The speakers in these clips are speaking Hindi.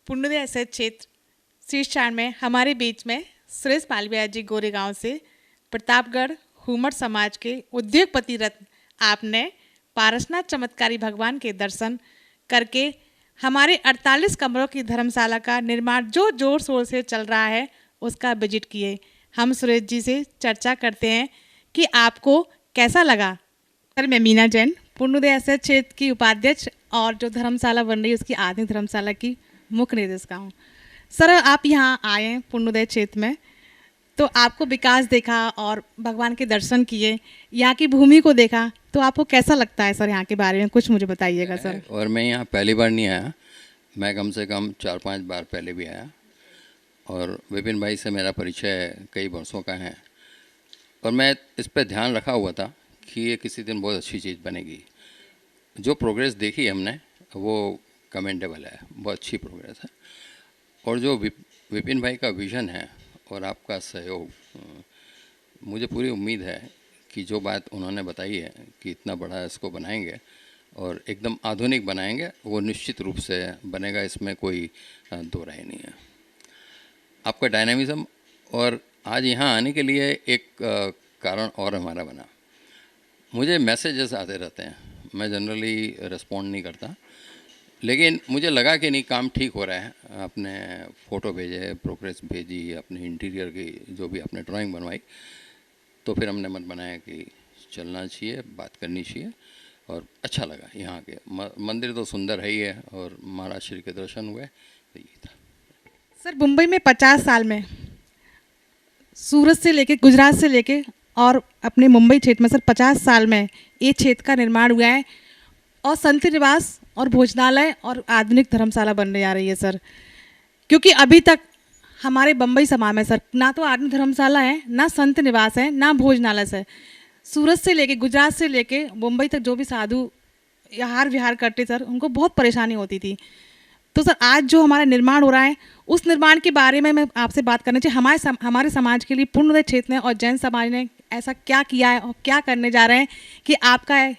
पुण्योदय एसएच क्षेत्र शीर्षाण में हमारे बीच में सुरेश मालवीय जी गोरेगांव से प्रतापगढ़ हुमर समाज के उद्योगपति रत्न आपने पारसनाथ चमत्कारी भगवान के दर्शन करके हमारे 48 कमरों की धर्मशाला का निर्माण जो जोर शोर से चल रहा है उसका विजिट किए। हम सुरेश जी से चर्चा करते हैं कि आपको कैसा लगा। सर, मैं मीना जैन पुण्योदय एसएच क्षेत्र की उपाध्यक्ष और जो धर्मशाला बन रही है उसकी आधुनिक धर्मशाला की मुख्य निर्देशिका हूँ। सर, आप यहाँ आए हैं पुण्योदय क्षेत्र में, तो आपको विकास देखा और भगवान के दर्शन किए, यहाँ की भूमि को देखा, तो आपको कैसा लगता है सर? यहाँ के बारे में कुछ मुझे बताइएगा सर। और मैं यहाँ पहली बार नहीं आया, मैं कम से कम 4-5 बार पहले भी आया और विपिन भाई से मेरा परिचय कई वर्षों का है और मैं इस पर ध्यान रखा हुआ था कि ये किसी दिन बहुत अच्छी चीज़ बनेगी। जो प्रोग्रेस देखी हमने वो कमेंडेबल है, बहुत अच्छी प्रोग्रेस है। और जो विपिन भाई का विज़न है और आपका सहयोग, मुझे पूरी उम्मीद है कि जो बात उन्होंने बताई है कि इतना बड़ा इसको बनाएंगे और एकदम आधुनिक बनाएंगे, वो निश्चित रूप से बनेगा, इसमें कोई दो राय नहीं है। आपका डायनामिज़म और आज यहाँ आने के लिए एक कारण और हमारा बना। मुझे मैसेजेस आते रहते हैं, मैं जनरली रिस्पॉन्ड नहीं करता, लेकिन मुझे लगा कि नहीं, काम ठीक हो रहा है। आपने फ़ोटो भेजे, प्रोग्रेस भेजी, अपने इंटीरियर की जो भी आपने ड्राइंग बनवाई, तो फिर हमने मन बनाया कि चलना चाहिए, बात करनी चाहिए और अच्छा लगा। यहाँ के मंदिर तो सुंदर है ही है और महाराज श्री के दर्शन हुए, तो ये था। सर, मुंबई में 50 साल में सूरत से लेके गुजरात से लेके और अपने मुंबई क्षेत्र में सर 50 साल में ये क्षेत्र का निर्माण हुआ है और संत निवास और भोजनालय और आधुनिक धर्मशाला बनने जा रही है सर। क्योंकि अभी तक हमारे बम्बई समाज में सर ना तो आधुनिक धर्मशाला है, ना संत निवास है, ना भोजनालय है। सूरत से लेके गुजरात से लेके मुंबई तक जो भी साधु आहार विहार करते सर, उनको बहुत परेशानी होती थी। तो सर आज जो हमारा निर्माण हो रहा है उस निर्माण के बारे में मैं आपसे बात करना चाहिए। हमारे समाज के लिए पुण्योदय क्षेत्र ने और जैन समाज ने ऐसा क्या किया है और क्या करने जा रहे हैं कि आपका है,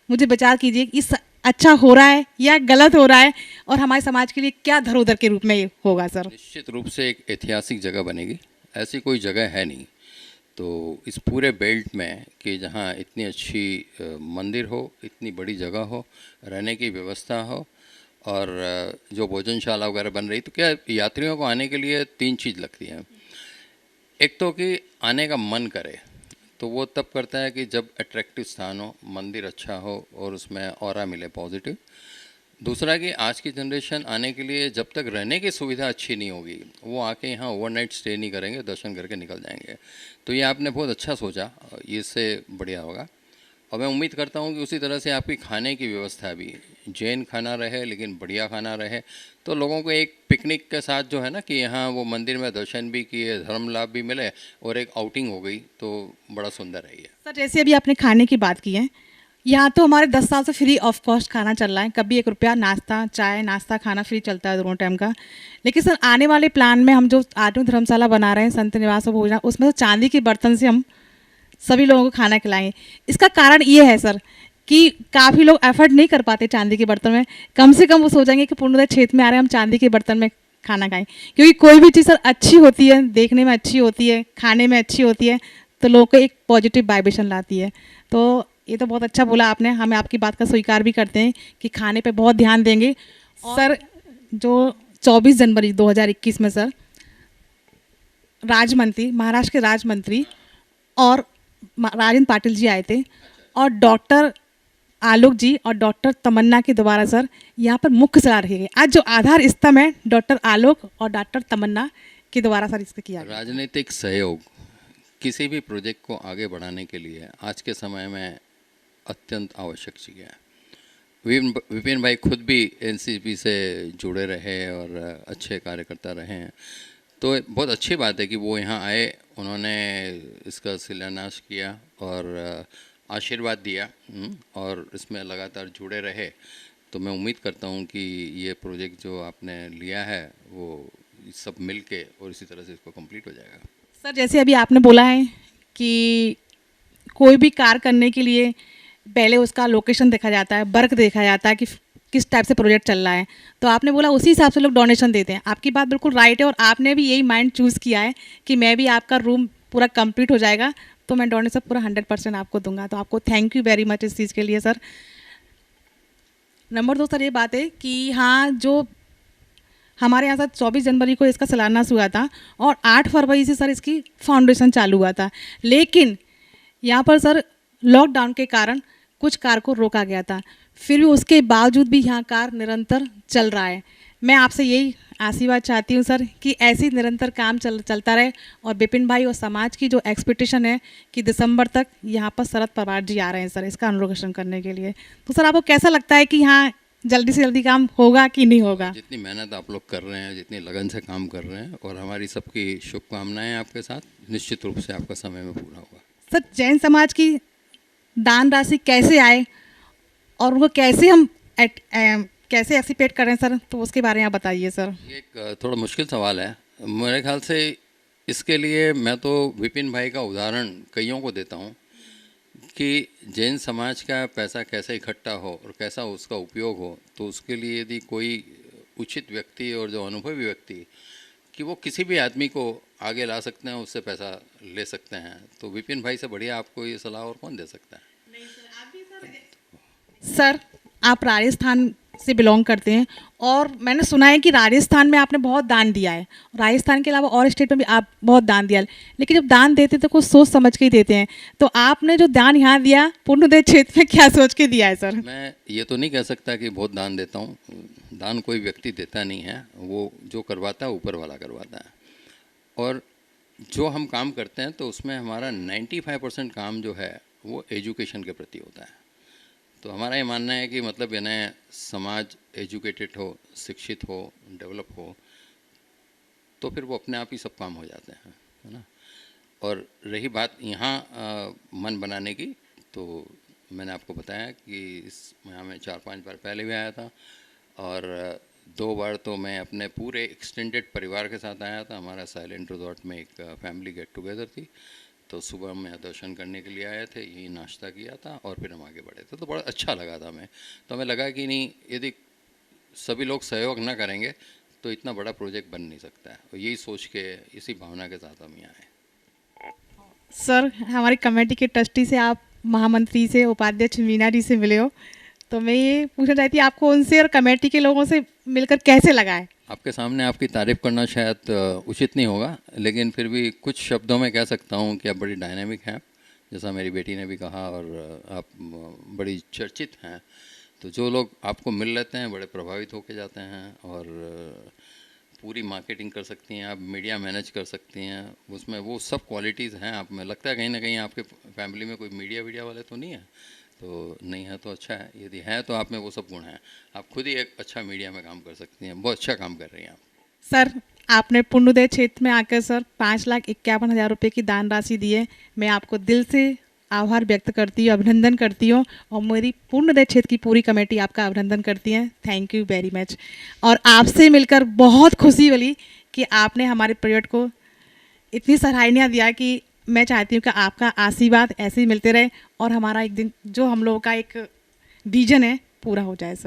मुझे विचार कीजिए कि इस अच्छा हो रहा है या गलत हो रहा है और हमारे समाज के लिए क्या धरोहर के रूप में ये होगा सर? निश्चित रूप से एक ऐतिहासिक जगह बनेगी, ऐसी कोई जगह है नहीं तो इस पूरे बेल्ट में कि जहाँ इतनी अच्छी मंदिर हो, इतनी बड़ी जगह हो, रहने की व्यवस्था हो और जो भोजनशाला वगैरह बन रही, तो क्या यात्रियों को आने के लिए 3 चीज़ लगती हैं। एक तो कि आने का मन करे, तो वो तब करता है कि जब अट्रैक्टिव स्थान हो, मंदिर अच्छा हो और उसमें ऑरा मिले पॉजिटिव। दूसरा कि आज की जनरेशन आने के लिए जब तक रहने की सुविधा अच्छी नहीं होगी, वो आके यहाँ ओवरनाइट स्टे नहीं करेंगे, दर्शन करके निकल जाएंगे। तो ये आपने बहुत अच्छा सोचा, ये इससे बढ़िया होगा। और मैं उम्मीद करता हूँ कि उसी तरह से आपकी खाने की व्यवस्था भी जैन खाना रहे, लेकिन बढ़िया खाना रहे, तो लोगों को एक पिकनिक के साथ जो है ना कि यहाँ वो मंदिर में दर्शन भी किए, धर्म लाभ भी मिले और एक आउटिंग हो गई, तो बड़ा सुंदर है ये। सर, जैसे अभी आपने खाने की बात की है, यहाँ तो हमारे 10 साल से फ्री ऑफ कॉस्ट खाना चल रहा है। कभी 1 रुपया नाश्ता, चाय, नाश्ता, खाना फ्री चलता है दोनों टाइम का। लेकिन सर आने वाले प्लान में हम जो आधुनिक धर्मशाला बना रहे हैं, संत निवास और भोजन, उसमें तो चांदी के बर्तन से हम सभी लोगों को खाना खिलाएंगे। इसका कारण ये है सर कि काफ़ी लोग एफर्ट नहीं कर पाते चांदी के बर्तन में। कम से कम वो सोचेंगे कि पुण्योदय क्षेत्र में आ रहे हैं, हम चांदी के बर्तन में खाना खाएं। क्योंकि कोई भी चीज़ सर अच्छी होती है, देखने में अच्छी होती है, खाने में अच्छी होती है, तो लोगों को एक पॉजिटिव वाइब्रेशन लाती है। तो ये तो बहुत अच्छा बोला आपने, हमें आपकी बात का स्वीकार भी करते हैं कि खाने पे बहुत ध्यान देंगे। सर, जो 24 जनवरी 2021 में सर राजमंत्री, महाराष्ट्र के राजमंत्री और राजेंद्र पाटिल जी आए थे और डॉक्टर आलोक जी और डॉक्टर तमन्ना के द्वारा सर यहाँ पर मुख्य सलाह रखी गई। आज जो आधार स्तंभ है डॉक्टर आलोक और डॉक्टर तमन्ना के द्वारा सर इसका किया गया। राजनीतिक सहयोग किसी भी प्रोजेक्ट को आगे बढ़ाने के लिए आज के समय में अत्यंत आवश्यक चीज़ है। विपिन भाई खुद भी एनसीपी से जुड़े रहे और अच्छे कार्यकर्ता रहे हैं, तो बहुत अच्छी बात है कि वो यहाँ आए, उन्होंने इसका शिलान्यास किया और आशीर्वाद दिया और इसमें लगातार जुड़े रहे। तो मैं उम्मीद करता हूँ कि ये प्रोजेक्ट जो आपने लिया है वो सब मिल के और इसी तरह से इसको कंप्लीट हो जाएगा। सर, जैसे अभी आपने बोला है कि कोई भी कार्य करने के लिए पहले उसका लोकेशन देखा जाता है, वर्क देखा जाता है कि किस टाइप से प्रोजेक्ट चल रहा है। तो आपने बोला उसी हिसाब से लोग डोनेशन देते हैं। आपकी बात बिल्कुल राइट है और आपने भी यही माइंड चूज़ किया है कि मैं भी आपका रूम पूरा कंप्लीट हो जाएगा तो मैं डोनेशन पूरा 100% आपको दूंगा। तो आपको थैंक यू वेरी मच इस चीज़ के लिए सर। नंबर 2 सर ये बात है कि हाँ, जो हमारे यहाँ सर 24 जनवरी को इसका शिलान्यास हुआ था और 8 फरवरी से सर इसकी फाउंडेशन चालू हुआ था, लेकिन यहाँ पर सर लॉकडाउन के कारण कुछ कार्य को रोका गया था। फिर भी उसके बावजूद भी यहाँ कार्य निरंतर चल रहा है। मैं आपसे यही आशीर्वाद चाहती हूँ सर कि ऐसी निरंतर काम चलता रहे और विपिन भाई और समाज की जो एक्सपेक्टेशन है कि दिसंबर तक यहाँ पर शरद पवार जी आ रहे हैं सर इसका अनुरोगेशन करने के लिए। तो सर आपको कैसा लगता है कि यहाँ जल्दी से जल्दी काम होगा कि नहीं होगा? जितनी मेहनत आप लोग कर रहे हैं, जितनी लगन से काम कर रहे हैं, और हमारी सबकी शुभकामनाएं आपके साथ, निश्चित रूप से आपका समय में पूरा होगा। सर जैन समाज की दान राशि कैसे आए और उनको कैसे हम कैसे एक्सिपेट करें सर, तो उसके बारे में आप बताइए सर। ये एक थोड़ा मुश्किल सवाल है मेरे ख्याल से। इसके लिए मैं तो विपिन भाई का उदाहरण कईयों को देता हूँ कि जैन समाज का पैसा कैसे इकट्ठा हो और कैसा उसका उपयोग हो। तो उसके लिए यदि कोई उचित व्यक्ति और जो अनुभवी व्यक्ति कि वो किसी भी आदमी को आगे ला सकते हैं, उससे पैसा ले सकते हैं, तो विपिन भाई से बढ़िया आपको ये सलाह और कौन दे सकता है। सर आप राजस्थान से बिलोंग करते हैं और मैंने सुना है कि राजस्थान में आपने बहुत दान दिया है। राजस्थान के अलावा और स्टेट में भी आप बहुत दान दिया है, लेकिन जब दान देते तो कुछ सोच समझ के ही देते हैं। तो आपने जो दान यहाँ दिया पुण्योदय क्षेत्र में क्या सोच के दिया है सर? मैं ये तो नहीं कह सकता कि बहुत दान देता हूँ। दान कोई व्यक्ति देता नहीं है, वो जो करवाता है ऊपर वाला करवाता है। और जो हम काम करते हैं तो उसमें हमारा 95% काम जो है वो एजुकेशन के प्रति होता है। तो हमारा ये मानना है कि मतलब यानी समाज एजुकेटेड हो, शिक्षित हो, डेवलप हो, तो फिर वो अपने आप ही सब काम हो जाते हैं, है ना। और रही बात यहाँ मन बनाने की, तो मैंने आपको बताया कि यहाँ मैं 4-5 बार पहले भी आया था और 2 बार तो मैं अपने पूरे एक्सटेंडेड परिवार के साथ आया था। हमारा साइलेंट रिजॉर्ट में एक फैमिली गेट टुगेदर थी, तो सुबह हम यहाँ दर्शन करने के लिए आए थे, यही नाश्ता किया था और फिर हम आगे बढ़े थे। तो बड़ा अच्छा लगा था हमें। तो हमें लगा कि नहीं, यदि सभी लोग सहयोग ना करेंगे तो इतना बड़ा प्रोजेक्ट बन नहीं सकता है। और यही सोच के, इसी भावना के साथ हम यहाँ आए। सर हमारी कमेटी के ट्रस्टी से आप महामंत्री से, उपाध्यक्ष मीना जी से मिले हो, तो मैं ये पूछना चाहती हूँ आपको उनसे और कमेटी के लोगों से मिलकर कैसे लगा है? आपके सामने आपकी तारीफ़ करना शायद उचित नहीं होगा, लेकिन फिर भी कुछ शब्दों में कह सकता हूँ कि आप बड़ी डायनामिक हैं, जैसा मेरी बेटी ने भी कहा, और आप बड़ी चर्चित हैं। तो जो लोग आपको मिल लेते हैं बड़े प्रभावित होके जाते हैं और पूरी मार्केटिंग कर सकती हैं आप, मीडिया मैनेज कर सकती हैं, उसमें वो सब क्वालिटीज़ हैं आप में। लगता है कहीं ना कहीं आपके फैमिली में कोई मीडिया वाले तो नहीं है, तो नहीं है तो अच्छा है। यदि है तो आप में वो सब गुण हैं। आप खुद ही एक अच्छा मीडिया में काम कर सकती हैं, बहुत अच्छा काम कर रही हैं आप। सर आपने पुण्योदय क्षेत्र में आकर सर 5,51,000 रुपये की दान राशि दी है। मैं आपको दिल से आभार व्यक्त करती हूँ, अभिनंदन करती हूँ और मेरी पुण्योदय क्षेत्र की पूरी कमेटी आपका अभिनंदन करती है। Thank you very much. और आपसे मिलकर बहुत खुशी मिली कि आपने हमारे प्रोजेक्ट को इतनी सराहनीय दिया कि मैं चाहती हूँ कि आपका आशीर्वाद ऐसे ही मिलते रहे और हमारा एक दिन जो हम लोगों का एक विजन है पूरा हो जाए सर।